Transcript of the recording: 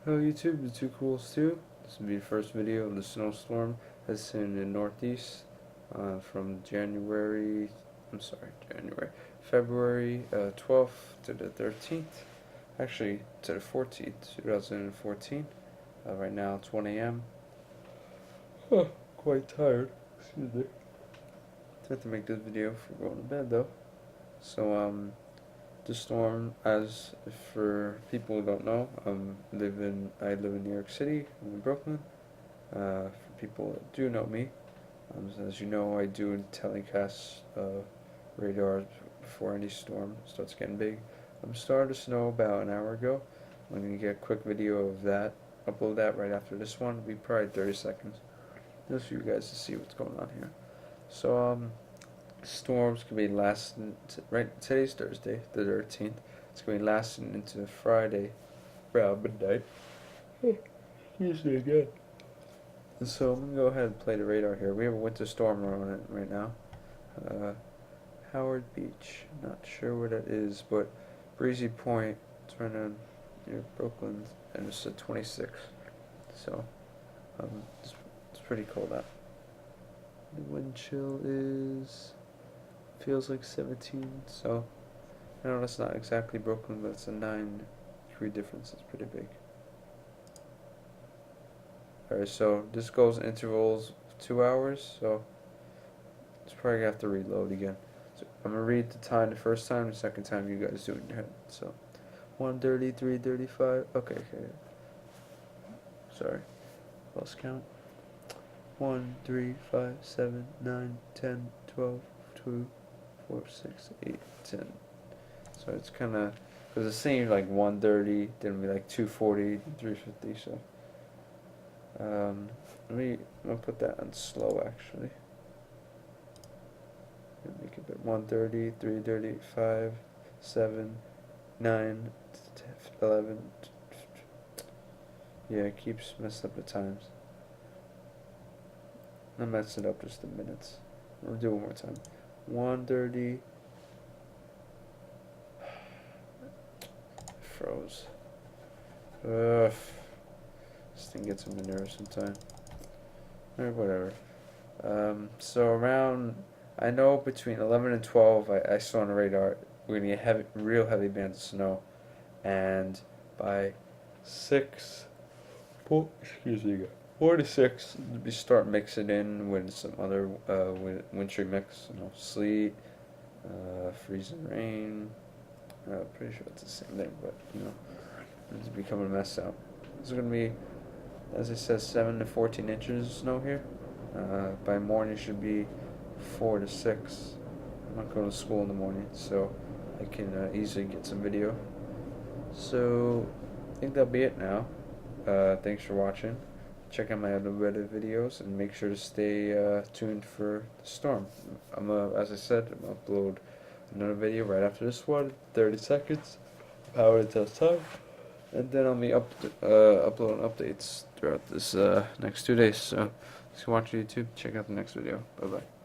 Hello YouTube, the Two Cools 2. This will be the first video of the snowstorm that's in the Northeast from February 12th to the 13th, actually to the 14th, 2014. Right now it's 1 a.m. Quite tired, excuse me. I have to make this video before going to bed though. So the storm, as for people who don't know, I live in New York City. I'm in Brooklyn. For people that do know me, as you know, I do telecast radar before any storm starts getting big. Started to snow about an hour ago. I'm gonna get a quick video of that. Upload that right after this one. It'll be probably 30 seconds, just for you guys to see what's going on here. So storms could be lasting right. Today's Thursday, the 13th. It's going to be lasting into Friday, around midnight. Excuse me again. And so I'm gonna go ahead and play the radar here. We have a winter storm on it right now. Howard Beach. Not sure where that is, but Breezy Point. It's right near Brooklyn, and it's at 26. So it's pretty cold out. The wind chill feels like 17, so I know that's not exactly Brooklyn, but it's a 9-degree difference. It's pretty big. Alright, so this goes in intervals of 2 hours, so it's probably gonna have to reload again. So I'm gonna read the time the first time, the second time you guys do it in your head. So 1:30, 3:35. Okay. Sorry, lost count. 1, 3, 5, 7, 9, 10, 12, 2, 4, 6, 8, 10. So it's kind of, because it seemed like 1:30, then be like 2:40, 3:50. So I'm gonna put that on slow actually. Make it a bit 1:30, 3:30, 5, 7, 9, 10, 11. Yeah, it keeps messing up the times. I messed it up just the minutes. We'll do it one more time. 1:30. Froze. Ugh. This thing gets on my nerves sometimes. Whatever. So around, I know between 11 and 12, I saw on the radar we're gonna get real heavy bands of snow, and by 6, excuse me, 4 to 6, we start mixing in with some other wintry mix, sleet, freezing rain. Pretty sure it's the same thing, but it's becoming a mess out. It's gonna be, as it says, 7 to 14 inches of snow here. By morning should be 4 to 6. I'm not going to school in the morning, so I can easily get some video. So I think that'll be it now. Thanks for watching. Check out my other Reddit videos and make sure to stay tuned for the storm. As I said, I'm gonna upload another video right after this one, 30 seconds, power until time, and then I'll be uploading updates throughout this next 2 days. So if you watch YouTube, check out the next video. Bye bye.